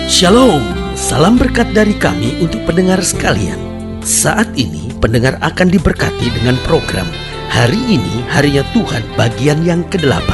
Shalom, salam berkat dari kami untuk pendengar sekalian. Saat ini pendengar akan diberkati dengan program Hari Ini Harinya Tuhan bagian yang ke-8.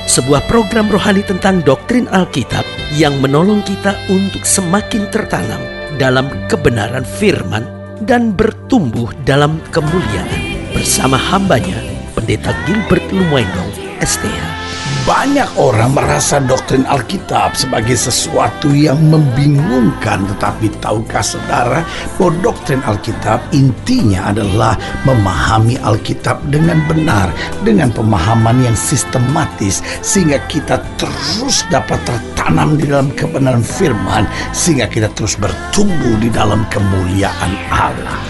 Sebuah program rohani tentang doktrin Alkitab yang menolong kita untuk semakin tertanam dalam kebenaran firman dan bertumbuh dalam kemuliaan. Bersama hambanya, Pendeta Gilbert Lumendo, STH. Banyak orang merasa doktrin Alkitab sebagai sesuatu yang membingungkan. Tetapi tahukah saudara bahwa doktrin Alkitab intinya adalah memahami Alkitab dengan benar, dengan pemahaman yang sistematis, sehingga kita terus dapat tertanam di dalam kebenaran firman, sehingga kita terus bertumbuh di dalam kemuliaan Allah.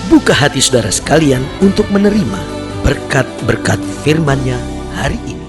Buka hati saudara sekalian untuk menerima berkat-berkat firman-Nya hari ini.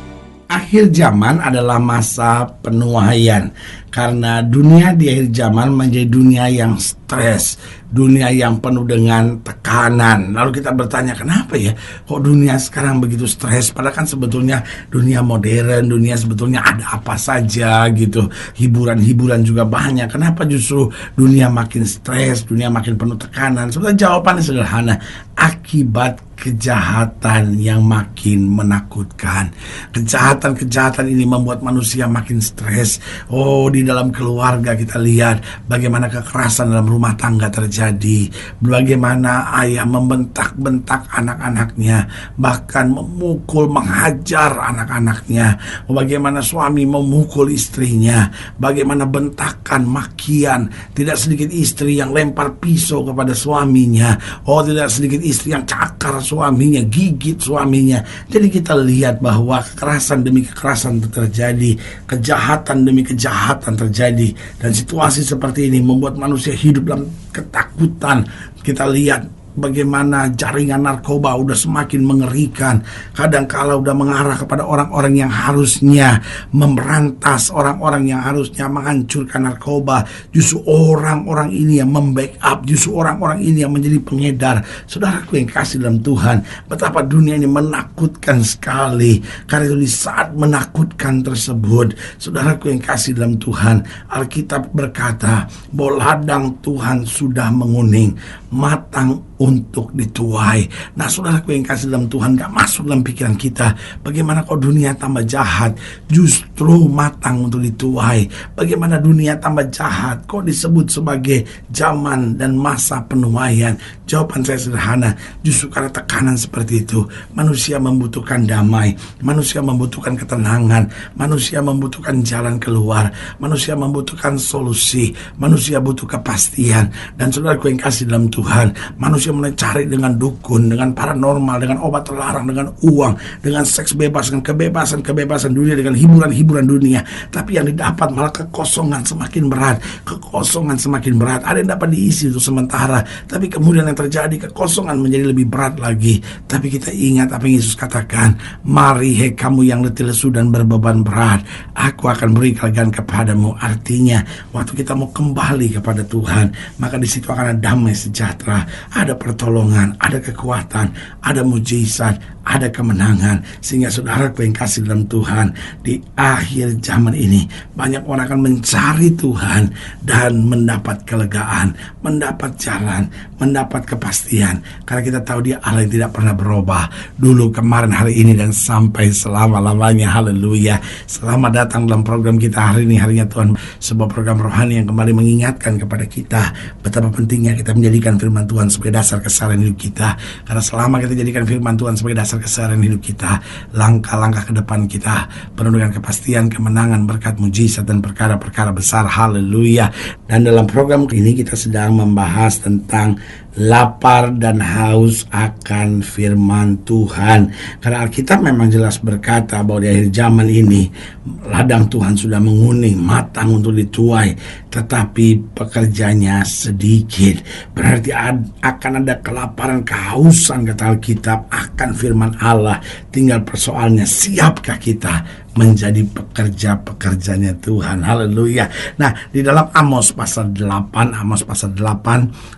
Akhir zaman adalah masa penuaian, karena dunia di akhir zaman menjadi dunia yang stres, dunia yang penuh dengan tekanan. Lalu kita bertanya, kenapa ya kok dunia sekarang begitu stres? Padahal kan sebetulnya dunia modern, dunia sebetulnya ada apa saja gitu, hiburan-hiburan juga banyak. Kenapa justru dunia makin stres, dunia makin penuh tekanan? Sebenarnya jawabannya sederhana, akibat kejahatan yang makin menakutkan. Kejahatan ini membuat manusia makin stres. Oh, di dalam keluarga kita lihat bagaimana kekerasan dalam rumah tangga terjadi, bagaimana ayah membentak-bentak anak-anaknya, bahkan memukul, menghajar anak-anaknya, bagaimana suami memukul istrinya, bagaimana bentakan, makian. Tidak sedikit istri yang lempar pisau kepada suaminya. Oh, tidak sedikit istri yang cakar suaminya, gigit suaminya. Jadi kita lihat bahwa kekerasan demi kekerasan terjadi, kejahatan demi kejahatan terjadi, dan situasi seperti ini membuat manusia hidup dalam ketakutan. Kita lihat bagaimana jaringan narkoba udah semakin mengerikan. Kadang-kala udah mengarah kepada orang-orang yang harusnya memberantas, orang-orang yang harusnya menghancurkan narkoba. Justru orang-orang ini yang membackup, justru orang-orang ini yang menjadi pengedar. Saudaraku yang kasih dalam Tuhan, betapa dunia ini menakutkan sekali. Karena itu di saat menakutkan tersebut, saudaraku yang kasih dalam Tuhan, Alkitab berkata bahwa ladang Tuhan sudah menguning, matang untuk dituai. Nah, saudaraku yang kasih dalam Tuhan, gak masuk dalam pikiran kita bagaimana kok dunia tambah jahat justru matang untuk dituai. Bagaimana dunia tambah jahat kok disebut sebagai zaman dan masa penuaian. Jawaban saya sederhana, justru karena tekanan seperti itu, manusia membutuhkan damai, manusia membutuhkan ketenangan, manusia membutuhkan jalan keluar, manusia membutuhkan solusi, manusia butuh kepastian. Dan saudaraku yang kasih dalam Tuhan, manusia mulai cari dengan dukun, dengan paranormal, dengan obat terlarang, dengan uang, dengan seks bebas, dengan kebebasan dunia, dengan hiburan-hiburan dunia. Tapi yang didapat malah kekosongan semakin berat, kekosongan semakin berat. Ada yang dapat diisi untuk sementara, tapi kemudian yang terjadi, kekosongan menjadi lebih berat lagi. Tapi kita ingat apa yang Yesus katakan, mari hai kamu yang letih lesu dan berbeban berat, aku akan beri kelegaan kepadamu. Artinya waktu kita mau kembali kepada Tuhan, maka di situ akan ada damai sejahtera, ada pertolongan, ada kekuatan, ada mujizat, ada kemenangan. Sehingga saudaraku yang kasih dalam Tuhan, di akhir zaman ini banyak orang akan mencari Tuhan dan mendapat kelegaan, mendapat jalan, mendapat kepastian. Karena kita tahu Dia Allah yang tidak pernah berubah, dulu, kemarin, hari ini, dan sampai selama-lamanya. Haleluya. Selamat datang dalam program kita hari ini, Harinya Tuhan, sebuah program rohani yang kembali mengingatkan kepada kita betapa pentingnya kita menjadikan firman Tuhan sebagai dasar keseharian hidup kita. Karena selama kita jadikan firman Tuhan sebagai dasar keseharian hidup kita, langkah-langkah ke depan kita penuh dengan kepastian, kemenangan, berkat, mujizat, dan perkara-perkara besar. Haleluya. Dan dalam program ini kita sedang membahas tentang lapar dan haus akan firman Tuhan. Karena Alkitab memang jelas berkata bahwa di akhir zaman ini ladang Tuhan sudah menguning, matang untuk dituai, tetapi pekerjanya sedikit. Berarti akan ada kelaparan, kehausan, kata Alkitab, akan firman Allah. Tinggal persoalannya, siapkah kita menjadi pekerja-pekerjanya Tuhan. Haleluya. Nah, di dalam Amos pasal 8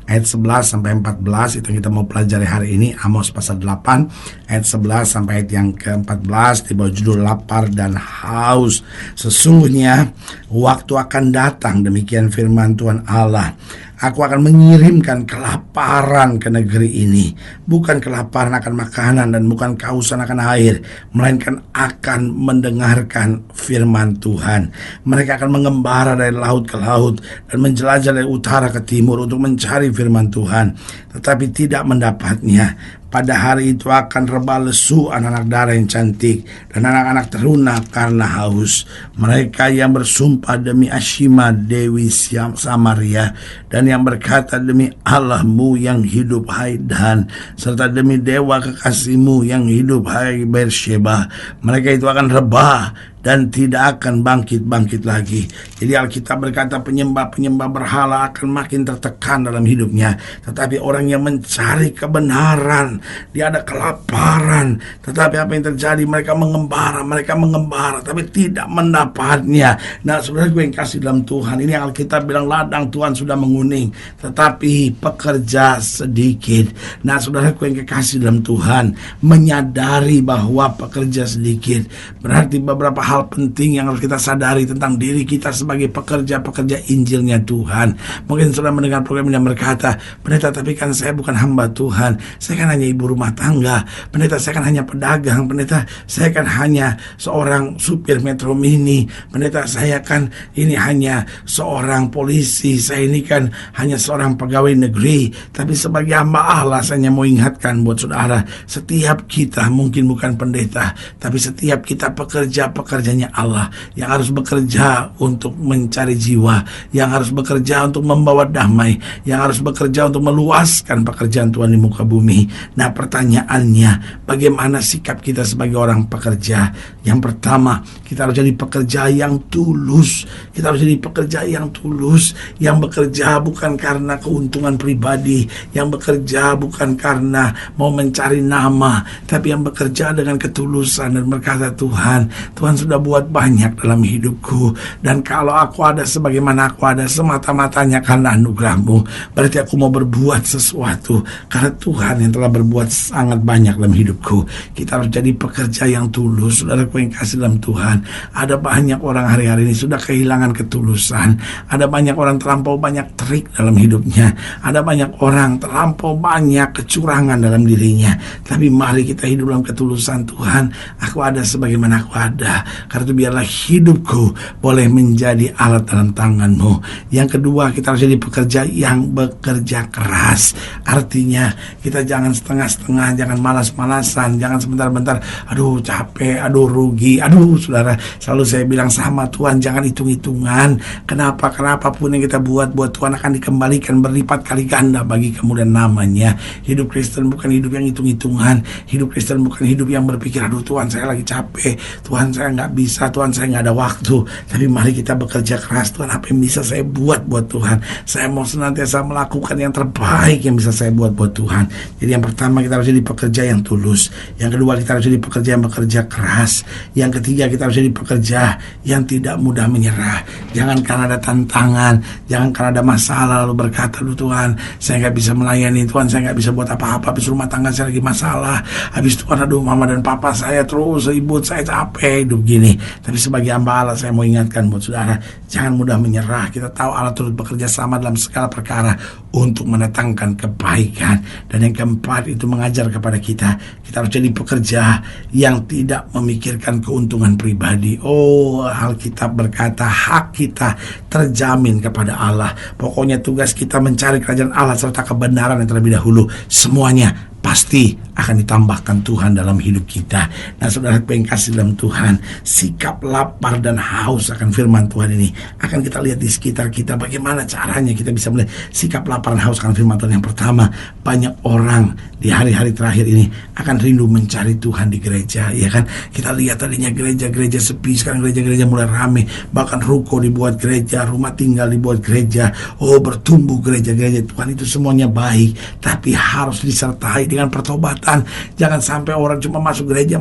ayat 11 sampai 14 itu yang kita mau pelajari hari ini. Amos pasal 8 ayat 11 sampai ayat yang ke-14 di bawah judul lapar dan haus. Sesungguhnya waktu akan datang, demikian firman Tuhan Allah, aku akan mengirimkan kelaparan ke negeri ini. Bukan kelaparan akan makanan dan bukan kehausan akan air, melainkan akan mendengarkan firman Tuhan. Mereka akan mengembara dari laut ke laut dan menjelajah dari utara ke timur untuk mencari firman Tuhan, tetapi tidak mendapatnya. Pada hari itu akan rebah lesu anak-anak darah yang cantik dan anak-anak teruna karena haus. Mereka yang bersumpah demi Ashima Dewi Samaria, dan yang berkata demi Allahmu yang hidup hai Dan, serta demi dewa kekasihmu yang hidup hai Beersheba, mereka itu akan rebah dan tidak akan bangkit-bangkit lagi. Jadi Alkitab berkata penyembah-penyembah berhala akan makin tertekan dalam hidupnya. Tetapi orang yang mencari kebenaran, dia ada kelaparan. Tetapi apa yang terjadi? Mereka mengembara, tapi tidak mendapatnya. Nah, saudara gue yang kasih dalam Tuhan, ini Alkitab bilang ladang Tuhan sudah menguning, tetapi pekerja sedikit. Nah, saudara gue yang kekasih dalam Tuhan, menyadari bahwa pekerja sedikit, berarti beberapa hal penting yang harus kita sadari tentang diri kita sebagai pekerja-pekerja Injilnya Tuhan. Mungkin sudah mendengar program yang berkata, pendeta, tapi kan saya bukan hamba Tuhan, saya kan hanya ibu rumah tangga, pendeta, saya kan hanya pedagang, pendeta, saya kan hanya seorang supir Metro Mini, pendeta, saya kan ini hanya seorang polisi, saya ini kan hanya seorang pegawai negeri. Tapi sebagai hamba Allah, saya hanya mau ingatkan buat saudara, setiap kita mungkin bukan pendeta, tapi setiap kita pekerja-pekerjanya Allah, yang harus bekerja untuk mencari jiwa, yang harus bekerja untuk membawa damai, yang harus bekerja untuk meluaskan pekerjaan Tuhan di muka bumi. Nah, pertanyaannya, bagaimana sikap kita sebagai orang pekerja? Yang pertama, kita harus jadi pekerja yang tulus. Kita harus jadi pekerja yang tulus, yang bekerja bukan karena keuntungan pribadi, yang bekerja bukan karena mau mencari nama, tapi yang bekerja dengan ketulusan dan berkata, Tuhan sudah buat banyak dalam hidupku, dan kalau aku ada sebagaimana aku ada semata-matanya karena anugerah-Mu, berarti aku mau berbuat sesuatu karena Tuhan yang telah berbuat sangat banyak dalam hidupku. Kita harus jadi pekerja yang tulus. Saudaraku yang kasih dalam Tuhan, ada banyak orang hari-hari ini sudah kehilangan ketulusan. Ada banyak orang terlampau banyak trik dalam hidupnya. Ada banyak orang terlampau banyak kecurangan dalam dirinya. Tapi mari kita hidup dalam ketulusan. Tuhan, aku ada sebagaimana aku ada, karena itu biarlah hidupku boleh menjadi alat dalam tangan-Mu. Yang kedua, kita harus jadi pekerja yang bekerja keras. Artinya kita jangan setengah-setengah, jangan malas-malasan, jangan sebentar-bentar, aduh capek, aduh rugi, aduh saudara, selalu saya bilang sama Tuhan, jangan hitung-hitungan. Kenapa pun yang kita buat Tuhan akan dikembalikan berlipat kali ganda bagi kemuliaan namanya. Hidup Kristen bukan hidup yang hitung-hitungan. Hidup Kristen bukan hidup yang berpikir, aduh Tuhan saya lagi capek, Tuhan saya nggak bisa, Tuhan saya nggak ada waktu. Tapi mari kita bekerja keras. Tuhan, apa yang bisa saya buat Tuhan? Saya mau senantiasa melakukan yang terbaik yang bisa saya buat Tuhan. Jadi yang pertama, kita harus jadi pekerja yang tulus. Yang kedua, kita harus jadi pekerja yang bekerja keras. Yang ketiga, kita harus jadi pekerja yang tidak mudah menyerah. Jangan karena ada tantangan, jangan karena ada masalah lalu berkata, aduh Tuhan saya nggak bisa melayani, Tuhan saya nggak bisa buat apa-apa, habis rumah tangga saya lagi masalah, habis Tuhan aduh mama dan papa saya terus ribut, saya capek hidup gini. Tapi sebagai hamba Allah, saya mau ingatkan buat saudara, jangan mudah menyerah. Kita tahu Allah turut bekerja sama dalam segala perkara untuk mendatangkan kebaikan. Dan yang keempat, itu mengajar kepada kita harus jadi pekerja yang tidak memikirkan keuntungan pribadi. Oh, Alkitab berkata hak kita terjamin kepada Allah. Pokoknya tugas kita mencari kerajaan Allah serta kebenaran yang terlebih dahulu. Semuanya pasti akan ditambahkan Tuhan dalam hidup kita. Nah, saudara yang kasih dalam Tuhan, sikap lapar dan haus akan firman Tuhan ini akan kita lihat di sekitar kita. Bagaimana caranya kita bisa melihat sikap lapar dan haus akan firman Tuhan? Yang pertama, banyak orang di hari-hari terakhir ini akan rindu mencari Tuhan di gereja, ya kan? Kita lihat tadinya gereja-gereja sepi, sekarang gereja-gereja mulai ramai. Bahkan ruko dibuat gereja, rumah tinggal dibuat gereja. Oh, bertumbuh gereja-gereja. Tuhan, itu semuanya baik, tapi harus disertai dengan pertobatan. Jangan sampai orang cuma masuk gereja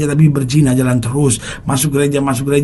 tapi berzina jalan terus, masuk gereja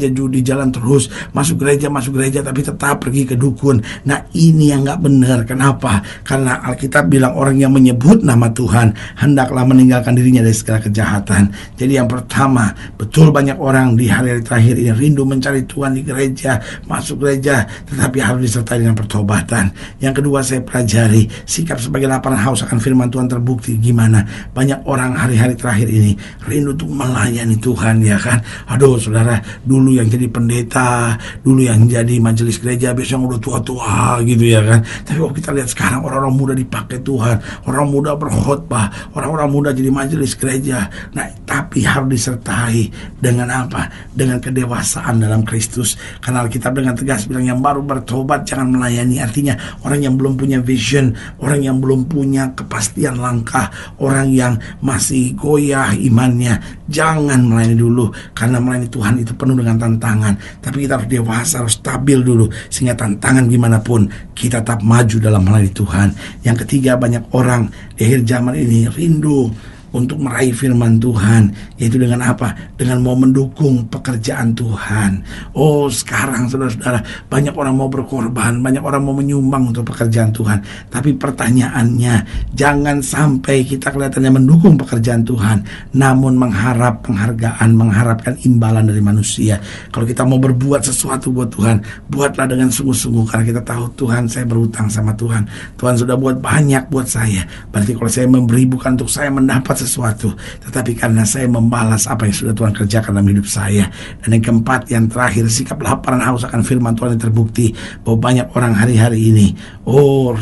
judi jalan terus, masuk gereja tapi tetap pergi ke dukun. Nah, ini yang nggak benar. Kenapa? Karena Alkitab bilang orang yang menyebut nama Tuhan hendaklah meninggalkan dirinya dari segala kejahatan. Jadi yang pertama, betul banyak orang di hari-hari terakhir ini rindu mencari Tuhan di gereja, masuk gereja, tetapi harus disertai dengan pertobatan. Yang kedua, saya pelajari sikap sebagai lapar haus akan firman Tuhan terbukti gimana banyak orang hari-hari terakhir ini rindu untuk melayani Tuhan, ya kan? Aduh saudara, dulu yang jadi pendeta, dulu yang jadi majelis gereja biasanya udah tua-tua gitu, ya kan? Tapi kalau kita lihat sekarang orang-orang muda dipakai Tuhan, orang muda berkhotbah, orang-orang muda jadi majelis gereja. Nah, tapi harus disertai dengan apa? Dengan kedewasaan dalam Kristus. Karena Alkitab dengan tegas bilang yang baru bertobat jangan melayani. Artinya orang yang belum punya vision, orang yang belum punya kepastian langkah, orang yang masih goyah imannya, jangan melayani dulu. Karena melayani Tuhan itu penuh dengan tantangan. Tapi kita harus dewasa, harus stabil dulu, sehingga tantangan gimana pun kita tetap maju dalam melayani Tuhan. Yang ketiga, banyak orang di akhir zaman ini rindu untuk meraih firman Tuhan, yaitu dengan apa? Dengan mau mendukung pekerjaan Tuhan. Oh, sekarang saudara-saudara, banyak orang mau berkorban, banyak orang mau menyumbang untuk pekerjaan Tuhan. Tapi pertanyaannya, jangan sampai kita kelihatannya mendukung pekerjaan Tuhan, namun mengharap penghargaan, mengharapkan imbalan dari manusia. Kalau kita mau berbuat sesuatu buat Tuhan, buatlah dengan sungguh-sungguh, karena kita tahu Tuhan, saya berhutang sama Tuhan. Tuhan sudah buat banyak buat saya. Berarti kalau saya memberi bukan untuk saya mendapat sesuatu, tetapi karena saya membalas apa yang sudah Tuhan kerjakan dalam hidup saya. Dan yang keempat, yang terakhir, sikap lapar dan haus akan firman Tuhan yang terbukti bahwa banyak orang hari-hari ini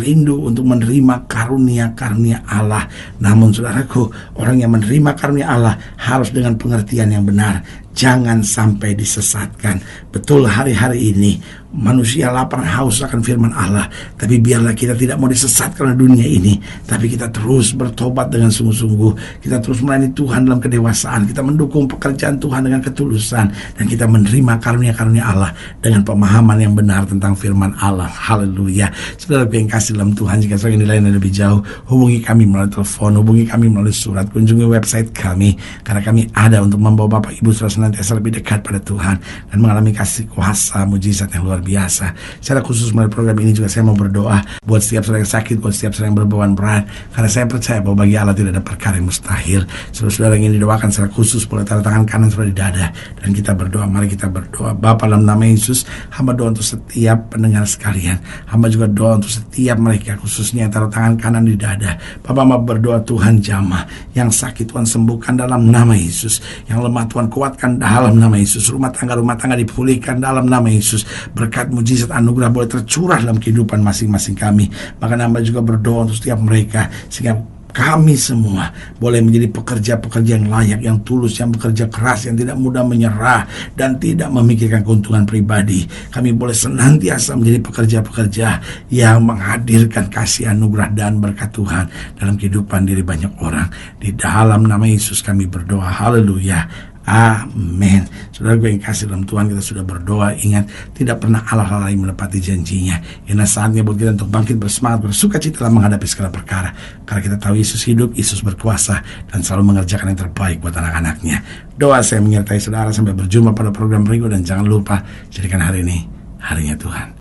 rindu untuk menerima karunia-karunia Allah. Namun saudaraku, orang yang menerima karunia Allah harus dengan pengertian yang benar. Jangan sampai disesatkan. Betul, hari-hari ini manusia lapar haus akan firman Allah, tapi biarlah kita tidak mau disesatkan oleh dunia ini, tapi kita terus bertobat dengan sungguh-sungguh. Kita terus melayani Tuhan dalam kedewasaan, kita mendukung pekerjaan Tuhan dengan ketulusan, dan kita menerima karunia-karunia Allah dengan pemahaman yang benar tentang firman Allah. Haleluya. Saudara yang kasih dalam Tuhan, jika saudara nilai lebih jauh, hubungi kami melalui telepon, hubungi kami melalui surat, kunjungi website kami, karena kami ada untuk membawa Bapak Ibu saudara senantiasa lebih dekat pada Tuhan dan mengalami kasih kuasa mujizat yang luar biasa. Secara khusus melalui program ini juga saya mau berdoa buat setiap saudara yang sakit, buat setiap saudara yang berbeban berat, karena saya percaya bahwa bagi Allah tidak ada perkara yang mustahil. Saudara-saudara yang ingin didoakan secara khusus, boleh taruh tangan kanan saudara di dada, dan kita berdoa. Mari kita berdoa. Bapa, dalam nama Yesus, hamba doa untuk setiap pendengar sekalian. Hamba juga doa untuk setiap mereka, khususnya yang taruh tangan kanan di dada. Bapa, hamba berdoa, Tuhan jamah yang sakit Tuhan sembuhkan dalam nama Yesus, yang lemah Tuhan kuatkan dalam nama Yesus, rumah tangga dipulihkan dalam nama Yesus. Berkat mujizat anugerah boleh tercurah dalam kehidupan masing-masing kami. Bahkan hamba juga berdoa untuk setiap mereka, sehingga kami semua boleh menjadi pekerja-pekerja yang layak, yang tulus, yang bekerja keras, yang tidak mudah menyerah dan tidak memikirkan keuntungan pribadi. Kami boleh senantiasa menjadi pekerja-pekerja yang menghadirkan kasih anugerah dan berkat Tuhan dalam kehidupan diri banyak orang. Di dalam nama Yesus kami berdoa. Haleluya. Amin. Saudara gue yang kasih dalam Tuhan, kita sudah berdoa. Ingat, tidak pernah Allah lain menepati janjinya. Ini saatnya buat kita untuk bangkit bersemangat, bersuka cita dalam menghadapi segala perkara. Karena kita tahu Yesus hidup, Yesus berkuasa, dan selalu mengerjakan yang terbaik buat anak-anaknya. Doa saya menyertai saudara sampai berjumpa pada program berikut. Dan jangan lupa, jadikan hari ini harinya Tuhan.